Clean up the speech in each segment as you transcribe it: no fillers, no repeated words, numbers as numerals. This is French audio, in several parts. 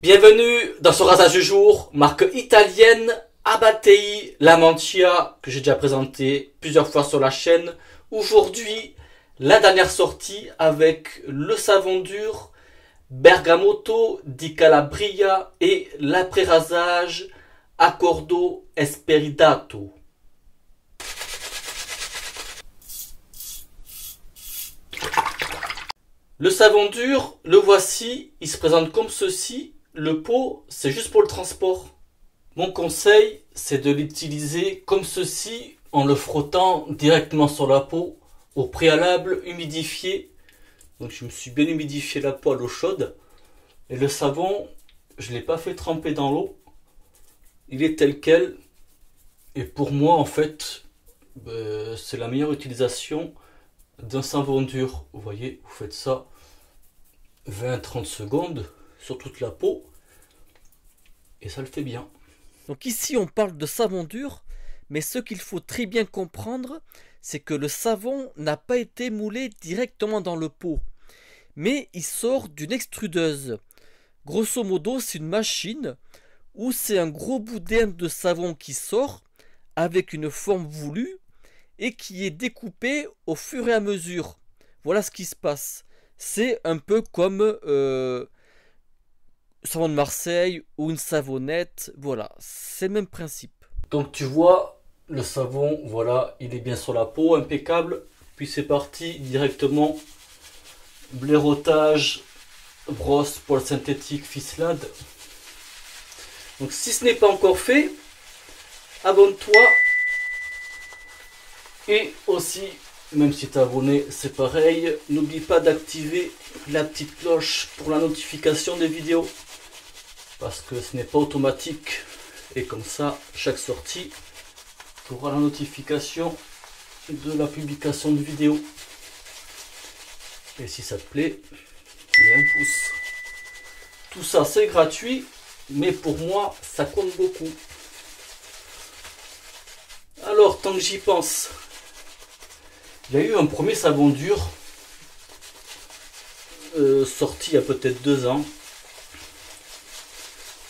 Bienvenue dans ce rasage du jour, marque italienne Abatei Lamantia, que j'ai déjà présenté plusieurs fois sur la chaîne. Aujourd'hui, la dernière sortie avec le savon dur Bergamotto di Calabria et l'après-rasage Accordo Esperidato. Le savon dur, le voici, il se présente comme ceci. Le pot, c'est juste pour le transport. Mon conseil, c'est de l'utiliser comme ceci, en le frottant directement sur la peau, au préalable humidifié. Donc je me suis bien humidifié la peau à l'eau chaude. Et le savon, je ne l'ai pas fait tremper dans l'eau. Il est tel quel. Et pour moi, en fait, c'est la meilleure utilisation d'un savon dur. Vous voyez, vous faites ça 20-30 secondes sur toute la peau et ça le fait bien. Donc ici on parle de savon dur, mais ce qu'il faut très bien comprendre, c'est que le savon n'a pas été moulé directement dans le pot, mais il sort d'une extrudeuse. Grosso modo, c'est une machine où c'est un gros boudin de savon qui sort avec une forme voulue et qui est découpé au fur et à mesure. Voilà ce qui se passe. C'est un peu comme savon de Marseille ou une savonnette. Voilà, c'est le même principe. Donc tu vois, le savon, voilà, il est bien sur la peau, impeccable. Puis c'est parti directement. Blaireautage, brosse, poil synthétique, ficelade. Donc si ce n'est pas encore fait, abonne-toi. Et aussi, même si tu es abonné, c'est pareil, n'oublie pas d'activer la petite cloche pour la notification des vidéos. Parce que ce n'est pas automatique. Et comme ça, chaque sortie, tu auras la notification de la publication de vidéo. Et si ça te plaît, mets un pouce. Tout ça, c'est gratuit, mais pour moi, ça compte beaucoup. Alors, tant que j'y pense, il y a eu un premier savon dur sorti il y a peut-être 2 ans.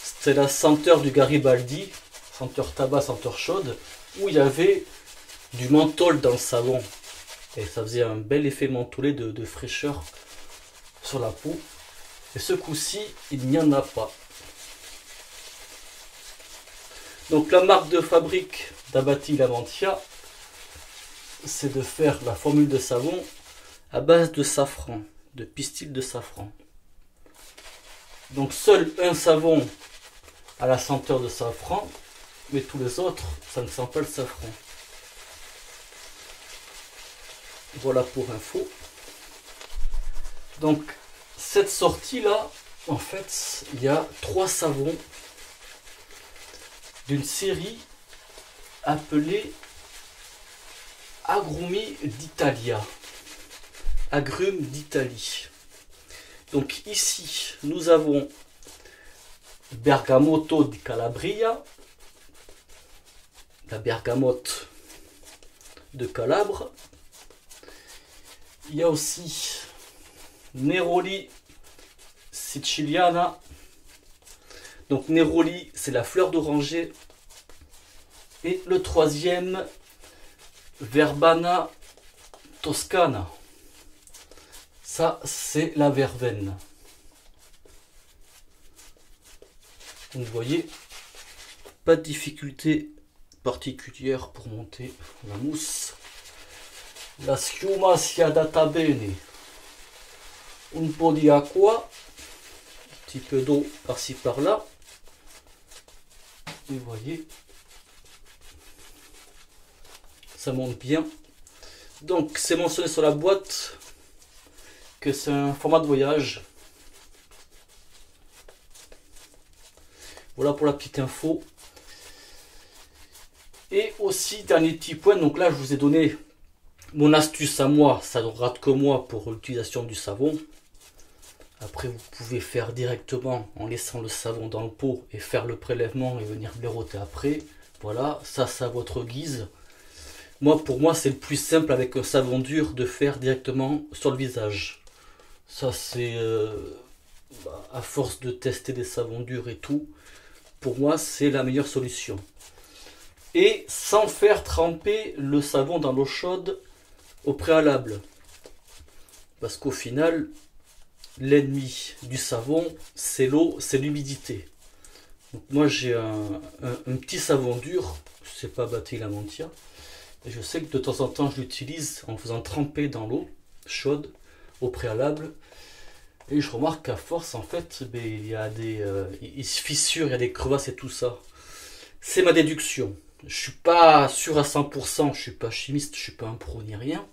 C'était la senteur du Garibaldi, senteur tabac, senteur chaude, où il y avait du menthol dans le savon. Et ça faisait un bel effet mentholé de fraîcheur sur la peau. Et ce coup-ci, il n'y en a pas. Donc la marque de fabrique d'Abatei Lamantia, c'est de faire la formule de savon à base de safran, de pistil de safran. Donc seul un savon à la senteur de safran, mais tous les autres, ça ne sent pas le safran. Voilà pour info. Donc cette sortie là, en fait, il y a 3 savons d'une série appelée Agrumi d'Italia. Agrumes d'Italie. Donc ici, nous avons Bergamotto di Calabria, la bergamote de Calabre. Il y a aussi Neroli Siciliana. Donc Neroli, c'est la fleur d'oranger. Et le troisième, Verbena Toscana. Ça, c'est la verveine. Donc vous voyez, pas de difficulté particulière pour monter la mousse. La schiuma si adatta bene. Un po' di acqua, un petit peu d'eau par-ci par-là. Et vous voyez, ça monte bien. Donc c'est mentionné sur la boîte que c'est un format de voyage. Voilà pour la petite info. Et aussi, dernier petit point, donc là je vous ai donné mon astuce à moi, ça ne rate que moi pour l'utilisation du savon. Après vous pouvez faire directement en laissant le savon dans le pot et faire le prélèvement et venir blaireauter après. Voilà, ça c'est à votre guise. Moi, pour moi, c'est le plus simple avec un savon dur de faire directement sur le visage. Ça c'est à force de tester des savons durs et tout, pour moi c'est la meilleure solution. Et sans faire tremper le savon dans l'eau chaude au préalable. Parce qu'au final, l'ennemi du savon, c'est l'eau, c'est l'humidité. Donc moi j'ai un petit savon dur, c'est pas Bati Lamantia. Et je sais que de temps en temps je l'utilise en faisant tremper dans l'eau chaude au préalable. Et je remarque qu'à force, en fait, il y a il se fissure, il y a des crevasses et tout ça. C'est ma déduction. Je suis pas sûr à 100%, je suis pas chimiste, je suis pas un pro ni rien.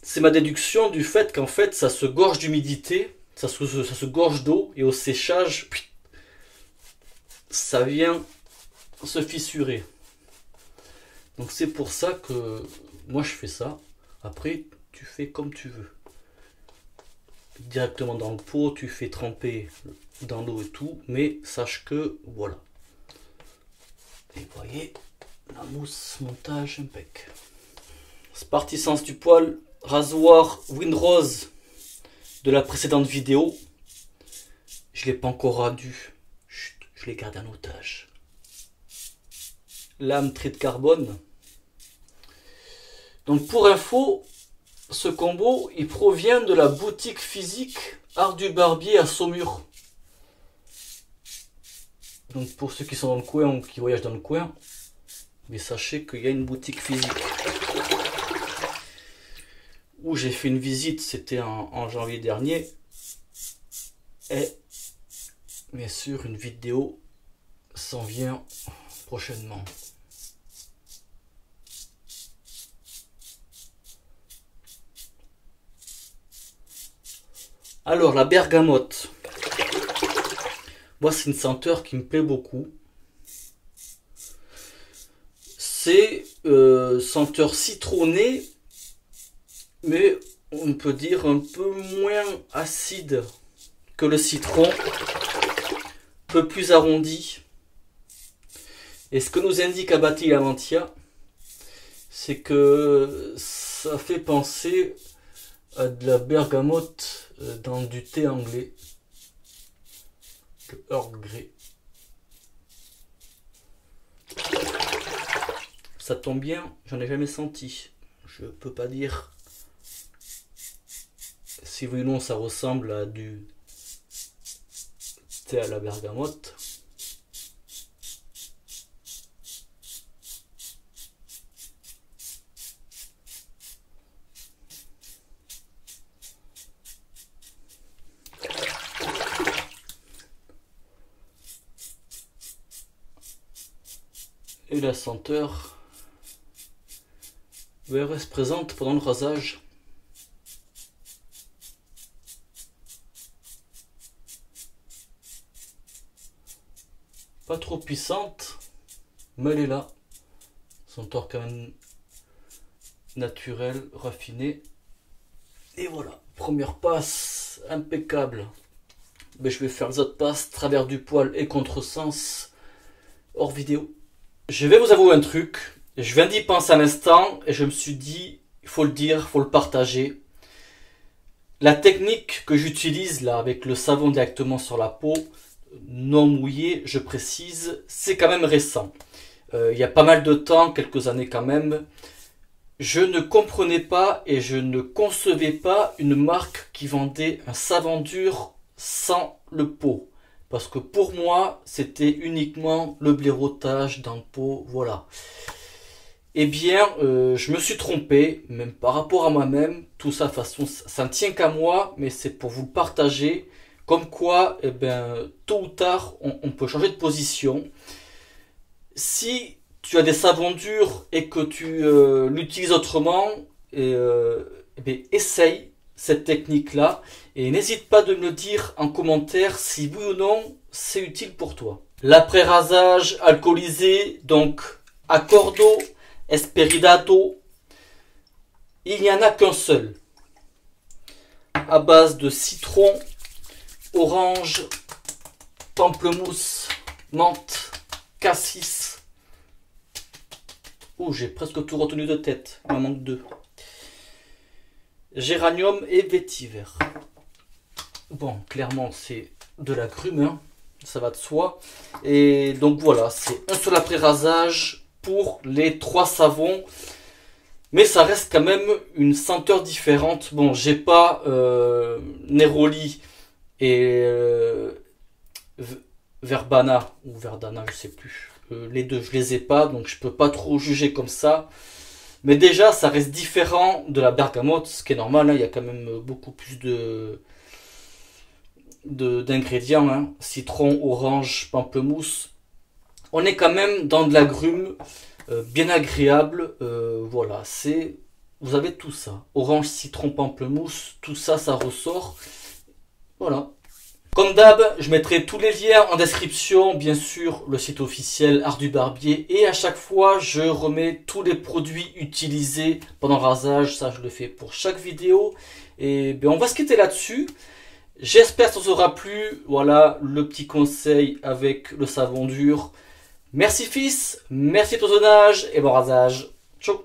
C'est ma déduction du fait qu'en fait, ça se gorge d'humidité, ça se gorge d'eau, et au séchage, ça vient se fissurer. Donc c'est pour ça que moi je fais ça. Après, tu fais comme tu veux. Directement dans le pot, tu fais tremper dans l'eau et tout, mais sache que voilà. Et vous voyez, la mousse montage impec. C'est parti, sens du poil, rasoir Windrose de la précédente vidéo. Je l'ai pas encore rendu, je l'ai gardé en otage. Lame trait de carbone. Donc pour info, ce combo, il provient de la boutique physique Art du Barbier à Saumur. Donc pour ceux qui sont dans le coin ou qui voyagent dans le coin, mais sachez qu'il y a une boutique physique. Où j'ai fait une visite, c'était en janvier dernier. Et bien sûr, une vidéo s'en vient prochainement. Alors, la bergamote. Moi, c'est une senteur qui me plaît beaucoup. C'est senteur citronnée, mais on peut dire un peu moins acide que le citron. Un peu plus arrondi. Et ce que nous indique Bati Lamantia, c'est que ça fait penser à de la bergamote dans du thé anglais, le Earl Grey. Ça tombe bien, j'en ai jamais senti. Je peux pas dire si oui ou non ça ressemble à du thé à la bergamote. Et la senteur, elle reste présente pendant le rasage. Pas trop puissante, mais elle est là. Senteur quand même naturelle, raffinée. Et voilà, première passe impeccable. Mais je vais faire les autres passes, travers du poil et contresens, hors vidéo. Je vais vous avouer un truc, je viens d'y penser à l'instant et je me suis dit, il faut le dire, il faut le partager. La technique que j'utilise là avec le savon directement sur la peau, non mouillé, je précise, c'est quand même récent. Il y a pas mal de temps, quelques années quand même, je ne comprenais pas et je ne concevais pas une marque qui vendait un savon dur sans le pot. Parce que pour moi, c'était uniquement le blaireautage dans le pot, voilà. Eh bien, je me suis trompé, même par rapport à moi-même. Tout ça, de toute façon, ça ne tient qu'à moi, mais c'est pour vous le partager. Comme quoi, eh bien, tôt ou tard, on peut changer de position. Si tu as des savons durs et que tu l'utilises autrement, eh bien, essaye cette technique-là. Et n'hésite pas de me le dire en commentaire si oui ou non c'est utile pour toi. L'après-rasage alcoolisé, donc Accordo, Esperidato, il n'y en a qu'un seul. À base de citron, orange, pamplemousse, menthe, cassis. Oh, j'ai presque tout retenu de tête, il m'en manque deux. Géranium et vétiver. Bon, clairement, c'est de l'agrumes, hein. Ça va de soi. Et donc voilà, c'est un seul après-rasage pour les 3 savons. Mais ça reste quand même une senteur différente. Bon, j'ai pas Neroli et Verbana ou Verdana, je sais plus. Les deux, je les ai pas, donc je peux pas trop juger comme ça. Mais déjà, ça reste différent de la bergamote, ce qui est normal, hein. Il y a quand même beaucoup plus d'ingrédients, hein. Citron, orange, pamplemousse. On est quand même dans de l'agrume bien agréable. Voilà, vous avez tout ça. Orange, citron, pamplemousse, tout ça, ça ressort. Voilà. Comme d'hab, je mettrai tous les liens en description, bien sûr, le site officiel Art du Barbier. Et à chaque fois, je remets tous les produits utilisés pendant le rasage. Ça, je le fais pour chaque vidéo. Et bien, on va se quitter là-dessus. J'espère que ça vous aura plu. Voilà, le petit conseil avec le savon dur. Merci fils, merci pour ton âge et bon rasage. Ciao.